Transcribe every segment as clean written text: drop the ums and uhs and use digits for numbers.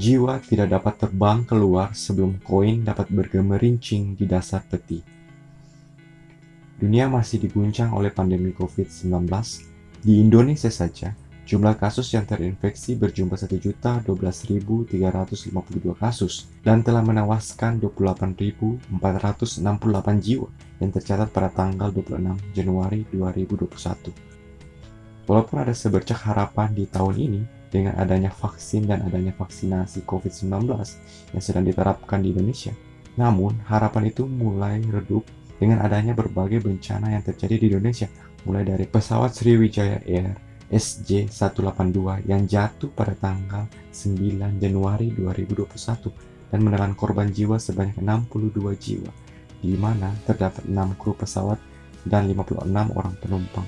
Jiwa tidak dapat terbang keluar sebelum koin dapat bergemerincing di dasar peti. Dunia masih diguncang oleh pandemi COVID-19. Di Indonesia saja, jumlah kasus yang terinfeksi berjumlah 1.012.352 kasus dan telah menewaskan 28.468 jiwa yang tercatat pada tanggal 26 Januari 2021. Walaupun ada sebercak harapan di tahun ini dengan adanya vaksin dan adanya vaksinasi COVID-19 yang sedang diterapkan di Indonesia, namun harapan itu mulai redup dengan adanya berbagai bencana yang terjadi di Indonesia, mulai dari pesawat Sriwijaya Air SJ182 yang jatuh pada tanggal 9 Januari 2021 dan menelan korban jiwa sebanyak 62 jiwa, di mana terdapat 6 kru pesawat dan 56 orang penumpang.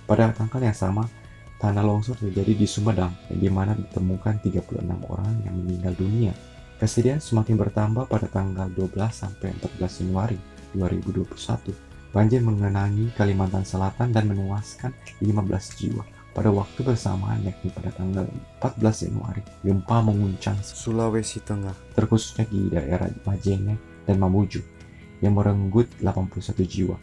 Pada tanggal yang sama, tanah longsor terjadi di Sumedang, di mana ditemukan 36 orang yang meninggal dunia. Kesedihan semakin bertambah pada tanggal 12-14 Januari 2021. Banjir mengenangi Kalimantan Selatan dan menewaskan 15 jiwa. Pada waktu bersamaan, yakni pada tanggal 14 Januari, gempa menguncang Sulawesi Tengah, terkhususnya di daerah Majene dan Mamuju, yang merenggut 81 jiwa.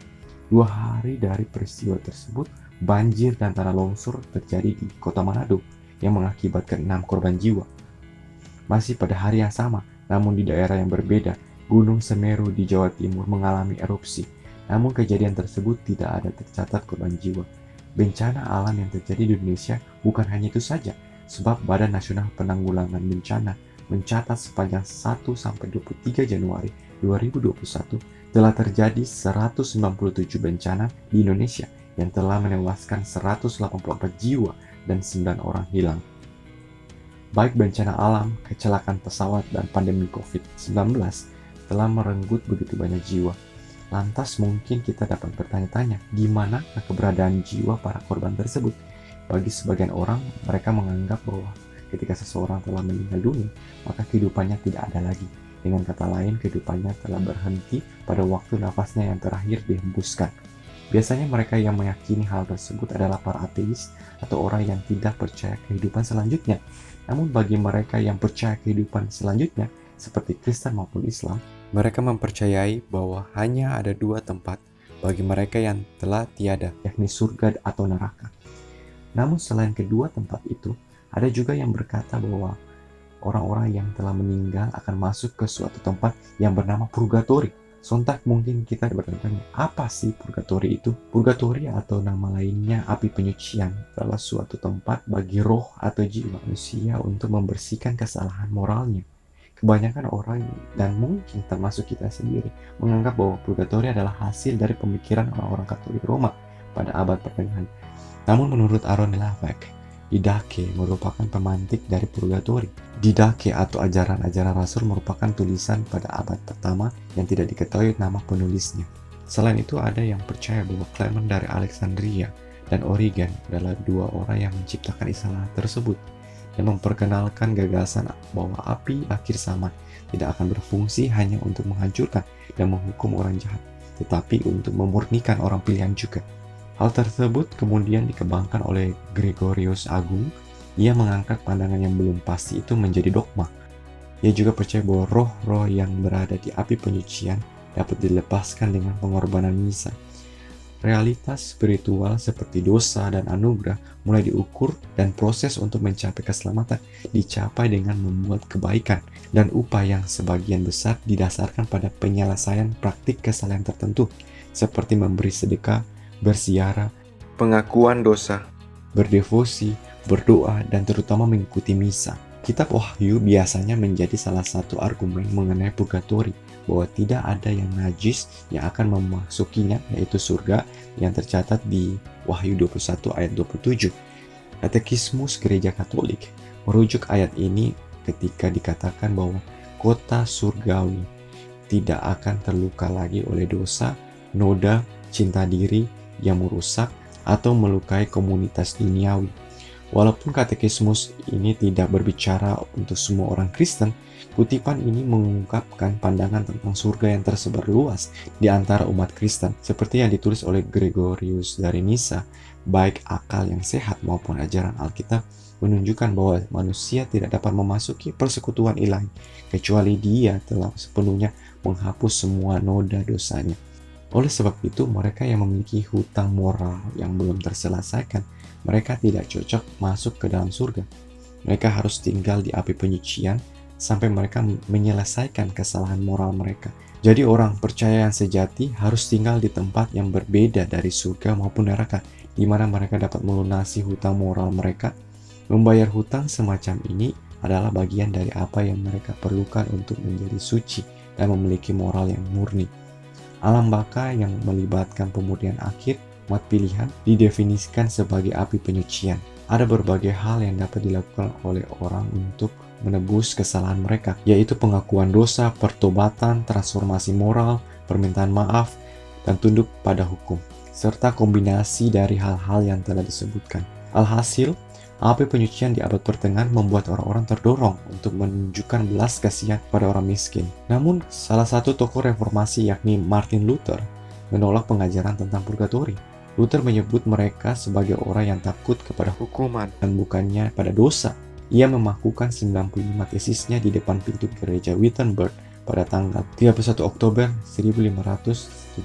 2 hari dari peristiwa tersebut, banjir dan tanah longsor terjadi di kota Manado yang mengakibatkan 6 korban jiwa. Masih pada hari yang sama, namun di daerah yang berbeda, Gunung Semeru di Jawa Timur mengalami erupsi. Namun kejadian tersebut tidak ada tercatat korban jiwa. Bencana alam yang terjadi di Indonesia bukan hanya itu saja, sebab Badan Nasional Penanggulangan Bencana mencatat sepanjang 1-23 Januari 2021 telah terjadi 197 bencana di Indonesia yang telah menewaskan 184 jiwa dan 9 orang hilang. Baik bencana alam, kecelakaan pesawat, dan pandemi COVID-19 telah merenggut begitu banyak jiwa. Lantas mungkin kita dapat bertanya-tanya, gimana keberadaan jiwa para korban tersebut? Bagi sebagian orang, mereka menganggap bahwa ketika seseorang telah meninggal dunia, maka kehidupannya tidak ada lagi. Dengan kata lain, kehidupannya telah berhenti pada waktu nafasnya yang terakhir dihembuskan. Biasanya mereka yang meyakini hal tersebut adalah para ateis atau orang yang tidak percaya kehidupan selanjutnya. Namun bagi mereka yang percaya kehidupan selanjutnya, seperti Kristen maupun Islam, mereka mempercayai bahwa hanya ada 2 tempat bagi mereka yang telah tiada, yakni surga atau neraka. Namun selain kedua tempat itu, ada juga yang berkata bahwa orang-orang yang telah meninggal akan masuk ke suatu tempat yang bernama purgatori. Sontak mungkin kita bertanya, apa sih purgatori itu? Purgatori atau nama lainnya api penyucian adalah suatu tempat bagi roh atau jiwa manusia untuk membersihkan kesalahan moralnya. Kebanyakan orang, dan mungkin termasuk kita sendiri, menganggap bahwa purgatori adalah hasil dari pemikiran orang-orang Katolik Roma pada abad pertengahan. Namun menurut Aaron Lavak, Didache merupakan pemantik dari purgatori. Didache atau ajaran-ajaran Rasul merupakan tulisan pada abad pertama yang tidak diketahui nama penulisnya. Selain itu ada yang percaya bahwa Clement dari Alexandria dan Origen adalah 2 orang yang menciptakan istilah tersebut dan memperkenalkan gagasan bahwa api akhir zaman tidak akan berfungsi hanya untuk menghancurkan dan menghukum orang jahat, tetapi untuk memurnikan orang pilihan juga. Hal tersebut kemudian dikembangkan oleh Gregorius Agung. Ia mengangkat pandangan yang belum pasti itu menjadi dogma. Ia juga percaya bahwa roh-roh yang berada di api penyucian dapat dilepaskan dengan pengorbanan misa. Realitas spiritual seperti dosa dan anugerah mulai diukur dan proses untuk mencapai keselamatan dicapai dengan membuat kebaikan dan upah yang sebagian besar didasarkan pada penyelesaian praktik kesalahan tertentu seperti memberi sedekah, berziarah, pengakuan dosa, berdevosi, berdoa, dan terutama mengikuti misa. Kitab Wahyu biasanya menjadi salah satu argumen mengenai purgatori, bahwa tidak ada yang najis yang akan memasukinya, yaitu surga, yang tercatat di Wahyu 21 ayat 27. Katekismus Gereja Katolik merujuk ayat ini ketika dikatakan bahwa kota surgawi tidak akan terluka lagi oleh dosa, noda, cinta diri yang merusak, atau melukai komunitas duniawi. Walaupun katekismus ini tidak berbicara untuk semua orang Kristen, kutipan ini mengungkapkan pandangan tentang surga yang tersebar luas di antara umat Kristen, seperti yang ditulis oleh Gregorius dari Nisa. Baik akal yang sehat maupun ajaran Alkitab menunjukkan bahwa manusia tidak dapat memasuki persekutuan ilahi kecuali Dia telah sepenuhnya menghapus semua noda dosanya. Oleh sebab itu, mereka yang memiliki hutang moral yang belum terselesaikan, mereka tidak cocok masuk ke dalam surga. Mereka harus tinggal di api penyucian sampai mereka menyelesaikan kesalahan moral mereka. Jadi orang percaya yang sejati harus tinggal di tempat yang berbeda dari surga maupun neraka, di mana mereka dapat melunasi hutang moral mereka. Membayar hutang semacam ini adalah bagian dari apa yang mereka perlukan untuk menjadi suci dan memiliki moral yang murni. Alam baka yang melibatkan pemurnian akhir umat pilihan didefinisikan sebagai api penyucian. Ada berbagai hal yang dapat dilakukan oleh orang untuk menebus kesalahan mereka, yaitu pengakuan dosa, pertobatan, transformasi moral, permintaan maaf, dan tunduk pada hukum, serta kombinasi dari hal-hal yang telah disebutkan. Alhasil, api penyucian di abad pertengahan membuat orang-orang terdorong untuk menunjukkan belas kasihan pada orang miskin. Namun, salah satu tokoh reformasi yakni Martin Luther menolak pengajaran tentang purgatori. Luther menyebut mereka sebagai orang yang takut kepada hukuman dan bukannya pada dosa. Ia memakukan 95 tesisnya di depan pintu gereja Wittenberg pada tanggal 31 Oktober 1517,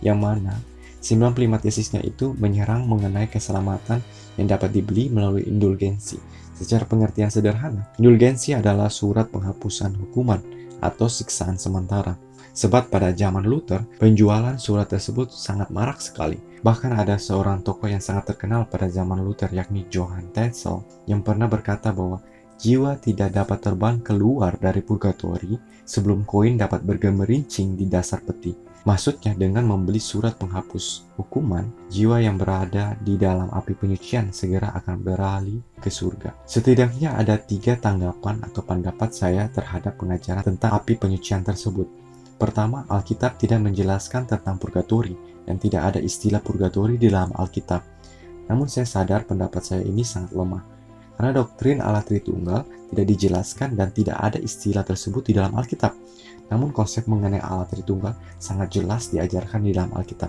yang mana 95 tesisnya itu menyerang mengenai keselamatan yang dapat dibeli melalui indulgensi. Secara pengertian sederhana, indulgensi adalah surat penghapusan hukuman atau siksaan sementara. Sebab pada zaman Luther, penjualan surat tersebut sangat marak sekali. Bahkan ada seorang tokoh yang sangat terkenal pada zaman Luther yakni Johann Tetzel yang pernah berkata bahwa jiwa tidak dapat terbang keluar dari purgatori sebelum koin dapat bergemerincing di dasar peti. Maksudnya dengan membeli surat penghapus hukuman, jiwa yang berada di dalam api penyucian segera akan beralih ke surga. Setidaknya ada 3 tanggapan atau pendapat saya terhadap pengajaran tentang api penyucian tersebut. Pertama, Alkitab tidak menjelaskan tentang purgatori dan tidak ada istilah purgatori di dalam Alkitab. Namun saya sadar pendapat saya ini sangat lemah, karena doktrin Allah Tritunggal tidak dijelaskan dan tidak ada istilah tersebut di dalam Alkitab. Namun konsep mengenai Allah Tritunggal sangat jelas diajarkan di dalam Alkitab.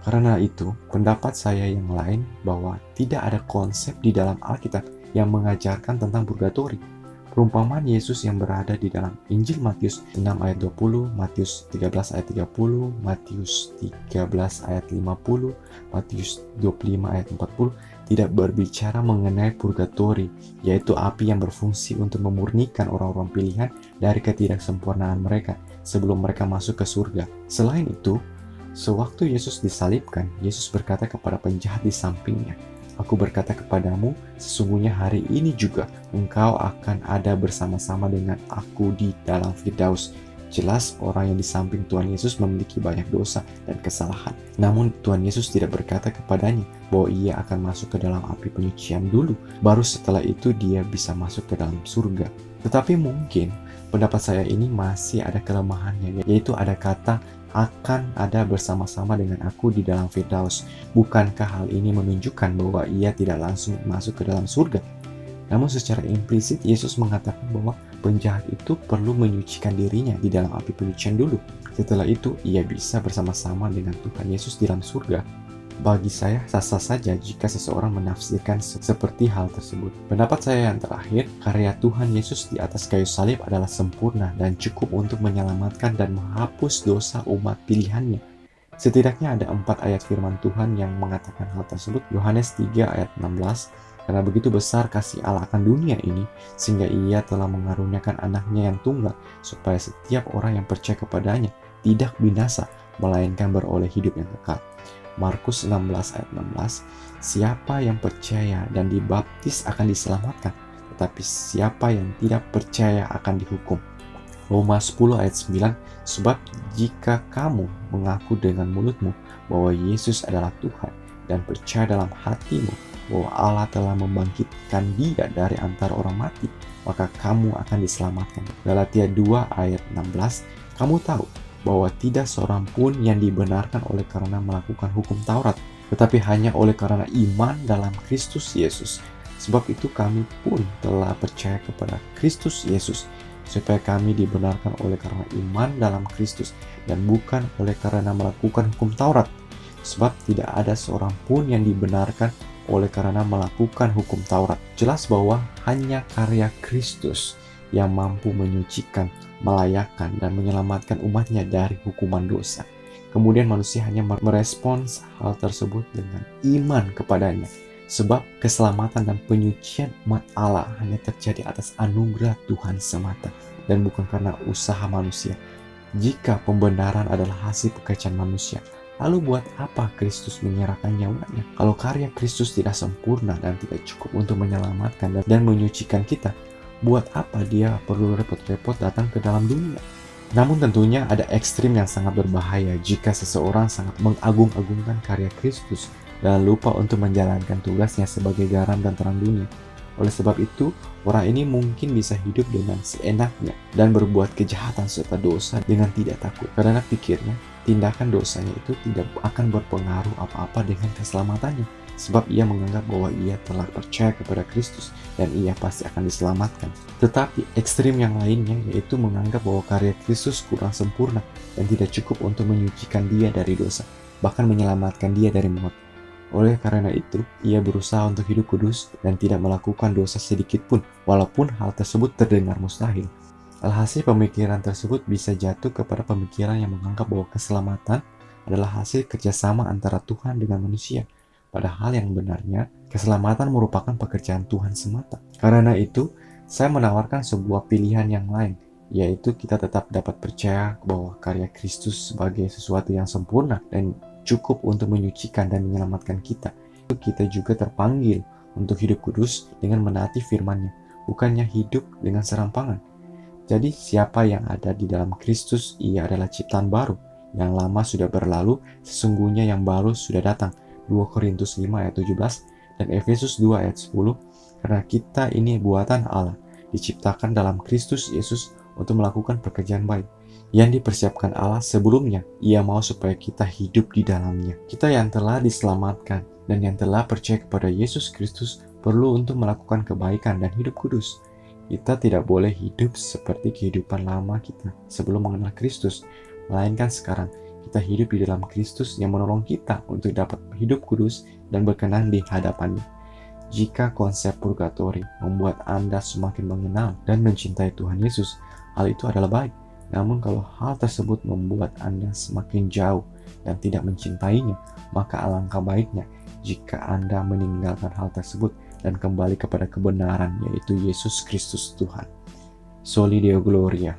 Karena itu, pendapat saya yang lain bahwa tidak ada konsep di dalam Alkitab yang mengajarkan tentang purgatori. Perumpamaan Yesus yang berada di dalam Injil Matius 6 ayat 20, Matius 13 ayat 30, Matius 13 ayat 50, Matius 25 ayat 40 tidak berbicara mengenai purgatori, yaitu api yang berfungsi untuk memurnikan orang-orang pilihan dari ketidaksempurnaan mereka sebelum mereka masuk ke surga. Selain itu, sewaktu Yesus disalibkan, Yesus berkata kepada penjahat di sampingnya, "Aku berkata kepadamu, sesungguhnya hari ini juga engkau akan ada bersama-sama dengan aku di dalam Firdaus." Jelas orang yang di samping Tuhan Yesus memiliki banyak dosa dan kesalahan. Namun Tuhan Yesus tidak berkata kepadanya bahwa ia akan masuk ke dalam api penyucian dulu. Baru setelah itu dia bisa masuk ke dalam surga. Tetapi mungkin pendapat saya ini masih ada kelemahannya, yaitu ada kata akan ada bersama-sama dengan aku di dalam Firdaus. Bukankah hal ini menunjukkan bahwa ia tidak langsung masuk ke dalam surga? Namun secara implisit Yesus mengatakan bahwa penjahat itu perlu menyucikan dirinya di dalam api penyucian dulu. Setelah itu ia bisa bersama-sama dengan Tuhan Yesus di dalam surga. Bagi saya sah-sah saja jika seseorang menafsirkan seperti hal tersebut. Pendapat saya yang terakhir, karya Tuhan Yesus di atas kayu salib adalah sempurna dan cukup untuk menyelamatkan dan menghapus dosa umat pilihannya. Setidaknya ada 4 ayat firman Tuhan yang mengatakan hal tersebut. Yohanes 3 ayat 16, "Karena begitu besar kasih Allah akan dunia ini, sehingga ia telah mengaruniakan anaknya yang tunggal, supaya setiap orang yang percaya kepadanya tidak binasa, melainkan beroleh hidup yang kekal." Markus 16 ayat 16, "Siapa yang percaya dan dibaptis akan diselamatkan, tetapi siapa yang tidak percaya akan dihukum." Roma 10 ayat 9, "Sebab jika kamu mengaku dengan mulutmu bahwa Yesus adalah Tuhan dan percaya dalam hatimu bahwa Allah telah membangkitkan Dia dari antara orang mati, maka kamu akan diselamatkan." Galatia 2 ayat 16, "Kamu tahu bahwa tidak seorang pun yang dibenarkan oleh karena melakukan hukum Taurat, tetapi hanya oleh karena iman dalam Kristus Yesus. Sebab itu kami pun telah percaya kepada Kristus Yesus, supaya kami dibenarkan oleh karena iman dalam Kristus, dan bukan oleh karena melakukan hukum Taurat. Sebab tidak ada seorang pun yang dibenarkan oleh karena melakukan hukum Taurat. Jelas bahwa hanya karya Kristus yang mampu menyucikan, melayakkan, dan menyelamatkan umatnya dari hukuman dosa. Kemudian manusia hanya merespons hal tersebut dengan iman kepadanya. Sebab keselamatan dan penyucian umat Allah hanya terjadi atas anugerah Tuhan semata dan bukan karena usaha manusia. Jika pembenaran adalah hasil pekerjaan manusia, lalu buat apa Kristus menyerahkan nyawanya? Kalau karya Kristus tidak sempurna dan tidak cukup untuk menyelamatkan dan menyucikan kita, buat apa dia perlu repot-repot datang ke dalam dunia? Namun tentunya ada ekstrim yang sangat berbahaya jika seseorang sangat mengagung-agungkan karya Kristus dan lupa untuk menjalankan tugasnya sebagai garam dan terang dunia. Oleh sebab itu, orang ini mungkin bisa hidup dengan seenaknya dan berbuat kejahatan serta dosa dengan tidak takut. Karena pikirnya, tindakan dosanya itu tidak akan berpengaruh apa-apa dengan keselamatannya. Sebab ia menganggap bahwa ia telah percaya kepada Kristus dan ia pasti akan diselamatkan. Tetapi ekstrim yang lainnya yaitu menganggap bahwa karya Kristus kurang sempurna dan tidak cukup untuk menyucikan dia dari dosa, bahkan menyelamatkan dia dari maut. Oleh karena itu, ia berusaha untuk hidup kudus dan tidak melakukan dosa sedikit pun, walaupun hal tersebut terdengar mustahil. Alhasil pemikiran tersebut bisa jatuh kepada pemikiran yang menganggap bahwa keselamatan adalah hasil kerjasama antara Tuhan dengan manusia. Padahal yang benarnya, keselamatan merupakan pekerjaan Tuhan semata. Karena itu, saya menawarkan sebuah pilihan yang lain, yaitu kita tetap dapat percaya bahwa karya Kristus sebagai sesuatu yang sempurna dan cukup untuk menyucikan dan menyelamatkan kita. Kita juga terpanggil untuk hidup kudus dengan menaati firman-Nya, bukannya hidup dengan serampangan. Jadi siapa yang ada di dalam Kristus, ia adalah ciptaan baru. Yang lama sudah berlalu, sesungguhnya yang baru sudah datang. 2 Korintus 5 ayat 17 dan Efesus 2 ayat 10. Karena kita ini buatan Allah, diciptakan dalam Kristus Yesus untuk melakukan pekerjaan baik yang dipersiapkan Allah sebelumnya. Ia mau supaya kita hidup di dalamnya. Kita yang telah diselamatkan dan yang telah percaya kepada Yesus Kristus perlu untuk melakukan kebaikan dan hidup kudus. Kita tidak boleh hidup seperti kehidupan lama kita sebelum mengenal Kristus, melainkan sekarang kita hidup di dalam Kristus yang menolong kita untuk dapat hidup kudus dan berkenan di hadapannya. Jika konsep purgatori membuat Anda semakin mengenal dan mencintai Tuhan Yesus, hal itu adalah baik. Namun kalau hal tersebut membuat Anda semakin jauh dan tidak mencintainya, maka alangkah baiknya jika Anda meninggalkan hal tersebut dan kembali kepada kebenaran, yaitu Yesus Kristus Tuhan. Soli Deo Gloria.